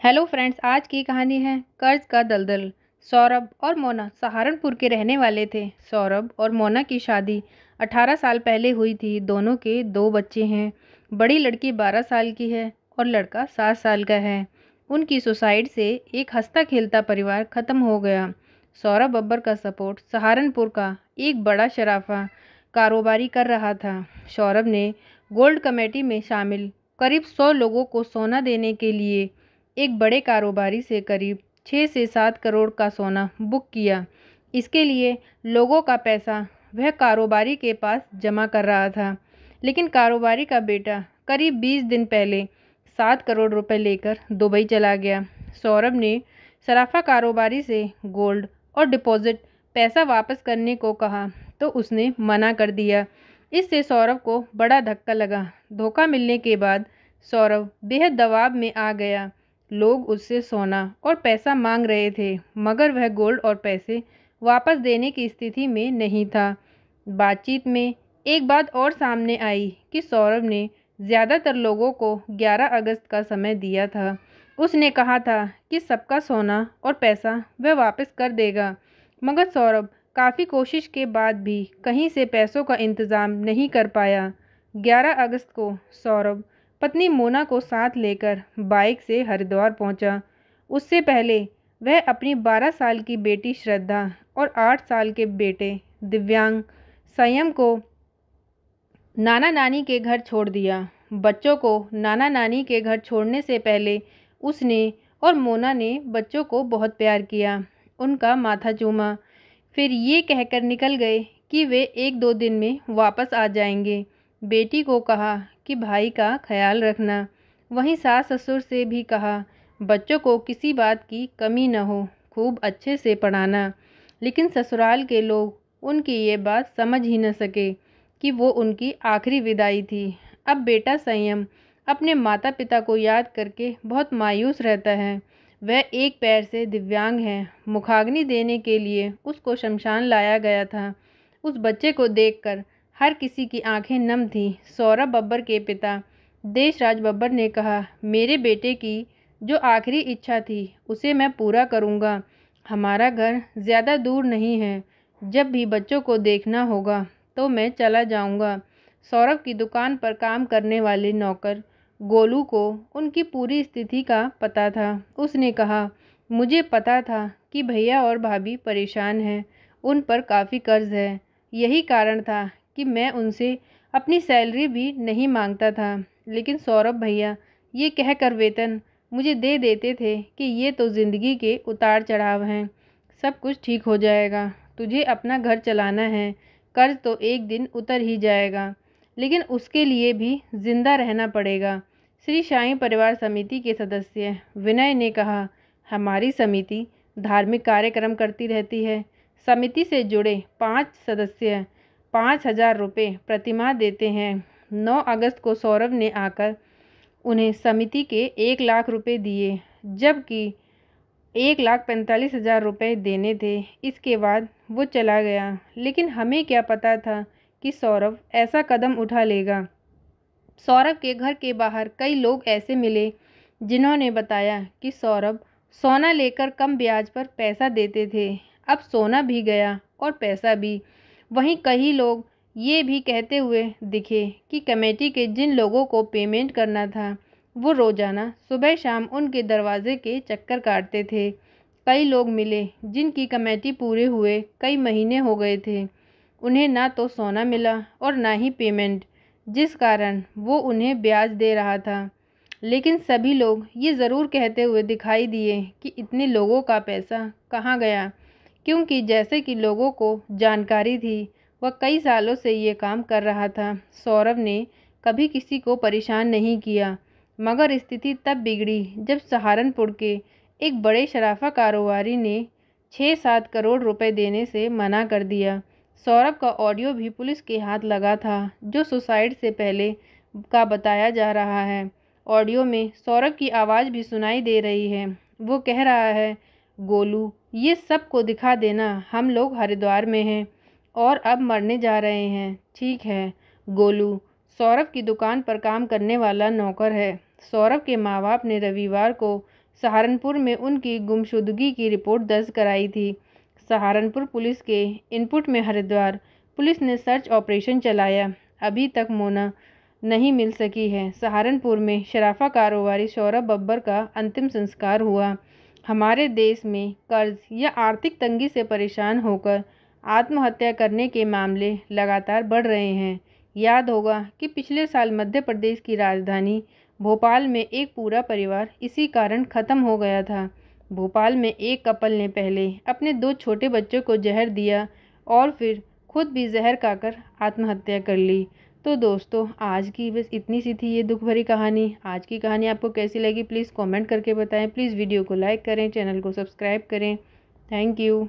Hello friends, आज की कहानी है कर्ज का दलदल। सौरभ और मोना सहारनपुर के रहने वाले थे। सौरभ और मोना की शादी 18 साल पहले हुई थी। दोनों के 2 बच्चे हैं। बड़ी लड़की 12 साल की है और लड़का 7 साल का है। उनकी सुसाइड से एक हंसता खेलता परिवार खत्म हो गया। सौरभ बब्बर का सपोर्ट सहारनपुर का एक बड़ा शराफा कारोबारी कर रहा था। सौरभ ने गोल्ड कमेटी में शामिल करीब 100 लोगों को सोना देने के लिए एक बड़े कारोबारी से करीब 6 से 7 करोड़ का सोना बुक किया। इसके लिए लोगों का पैसा वह कारोबारी के पास जमा कर रहा था। लेकिन कारोबारी का बेटा करीब 20 दिन पहले 7 करोड़ रुपए लेकर दुबई चला गया। सौरभ ने सराफा कारोबारी से गोल्ड और डिपॉजिट पैसा वापस करने को कहा तो उसने मना कर दिया। इससे सौरभ को बड़ा धक्का लगा। धोखा मिलने के बाद सौरभ बेहद दबाव में आ गया। लोग उससे सोना और पैसा मांग रहे थे, मगर वह गोल्ड और पैसे वापस देने की स्थिति में नहीं था। बातचीत में एक बात और सामने आई कि सौरभ ने ज़्यादातर लोगों को 11 अगस्त का समय दिया था। उसने कहा था कि सबका सोना और पैसा वह वापस कर देगा, मगर सौरभ काफ़ी कोशिश के बाद भी कहीं से पैसों का इंतज़ाम नहीं कर पाया। 11 अगस्त को सौरभ पत्नी मोना को साथ लेकर बाइक से हरिद्वार पहुंचा। उससे पहले वह अपनी 12 साल की बेटी श्रद्धा और 8 साल के बेटे दिव्यांग संयम को नाना नानी के घर छोड़ दिया। बच्चों को नाना नानी के घर छोड़ने से पहले उसने और मोना ने बच्चों को बहुत प्यार किया, उनका माथा चूमा। फिर ये कहकर निकल गए कि वे 1-2 दिन में वापस आ जाएंगे। बेटी को कहा कि भाई का ख्याल रखना। वहीं सास ससुर से भी कहा बच्चों को किसी बात की कमी न हो, खूब अच्छे से पढ़ाना। लेकिन ससुराल के लोग उनकी ये बात समझ ही न सके कि वो उनकी आखिरी विदाई थी। अब बेटा संयम अपने माता पिता को याद करके बहुत मायूस रहता है। वह एक पैर से दिव्यांग है। मुखाग्नि देने के लिए उसको शमशान लाया गया था। उस बच्चे को देखकर हर किसी की आंखें नम थीं। सौरभ बब्बर के पिता देशराज बब्बर ने कहा, मेरे बेटे की जो आखिरी इच्छा थी उसे मैं पूरा करूंगा। हमारा घर ज़्यादा दूर नहीं है। जब भी बच्चों को देखना होगा तो मैं चला जाऊंगा। सौरभ की दुकान पर काम करने वाले नौकर गोलू को उनकी पूरी स्थिति का पता था। उसने कहा, मुझे पता था कि भैया और भाभी परेशान हैं, उन पर काफ़ी कर्ज है। यही कारण था कि मैं उनसे अपनी सैलरी भी नहीं मांगता था। लेकिन सौरभ भैया ये कहकर वेतन मुझे दे देते थे कि ये तो ज़िंदगी के उतार चढ़ाव हैं, सब कुछ ठीक हो जाएगा। तुझे अपना घर चलाना है, कर्ज तो एक दिन उतर ही जाएगा, लेकिन उसके लिए भी जिंदा रहना पड़ेगा। श्री साईं परिवार समिति के सदस्य विनय ने कहा, हमारी समिति धार्मिक कार्यक्रम करती रहती है। समिति से जुड़े 5 सदस्य 5,000 रुपये प्रतिमाह देते हैं। 9 अगस्त को सौरभ ने आकर उन्हें समिति के 1 लाख रुपए दिए, जबकि 1,45,000 रुपये देने थे। इसके बाद वो चला गया। लेकिन हमें क्या पता था कि सौरभ ऐसा कदम उठा लेगा। सौरभ के घर के बाहर कई लोग ऐसे मिले जिन्होंने बताया कि सौरभ सोना लेकर कम ब्याज पर पैसा देते थे। अब सोना भी गया और पैसा भी। वहीं कई लोग ये भी कहते हुए दिखे कि कमेटी के जिन लोगों को पेमेंट करना था वो रोज़ाना सुबह शाम उनके दरवाजे के चक्कर काटते थे। कई लोग मिले जिनकी कमेटी पूरे हुए कई महीने हो गए थे। उन्हें ना तो सोना मिला और ना ही पेमेंट, जिस कारण वो उन्हें ब्याज दे रहा था। लेकिन सभी लोग ये ज़रूर कहते हुए दिखाई दिए कि इतने लोगों का पैसा कहाँ गया, क्योंकि जैसे कि लोगों को जानकारी थी वह कई सालों से ये काम कर रहा था। सौरभ ने कभी किसी को परेशान नहीं किया, मगर स्थिति तब बिगड़ी जब सहारनपुर के एक बड़े शराफा कारोबारी ने 6-7 करोड़ रुपए देने से मना कर दिया। सौरभ का ऑडियो भी पुलिस के हाथ लगा था, जो सुसाइड से पहले का बताया जा रहा है। ऑडियो में सौरभ की आवाज़ भी सुनाई दे रही है। वो कह रहा है, गोलू ये सब को दिखा देना, हम लोग हरिद्वार में हैं और अब मरने जा रहे हैं। ठीक है। गोलू सौरभ की दुकान पर काम करने वाला नौकर है। सौरभ के माँ बाप ने रविवार को सहारनपुर में उनकी गुमशुदगी की रिपोर्ट दर्ज कराई थी। सहारनपुर पुलिस के इनपुट में हरिद्वार पुलिस ने सर्च ऑपरेशन चलाया। अभी तक मोना नहीं मिल सकी है। सहारनपुर में शराफा कारोबारी सौरभ बब्बर का अंतिम संस्कार हुआ। हमारे देश में कर्ज या आर्थिक तंगी से परेशान होकर आत्महत्या करने के मामले लगातार बढ़ रहे हैं। याद होगा कि पिछले साल मध्य प्रदेश की राजधानी भोपाल में एक पूरा परिवार इसी कारण खत्म हो गया था। भोपाल में एक कपल ने पहले अपने 2 छोटे बच्चों को जहर दिया और फिर खुद भी जहर खाकर आत्महत्या कर ली। तो दोस्तों, आज की बस इतनी सी थी ये दुख भरी कहानी। आज की कहानी आपको कैसी लगी प्लीज़ कमेंट करके बताएं। प्लीज़ वीडियो को लाइक करें, चैनल को सब्सक्राइब करें। Thank you.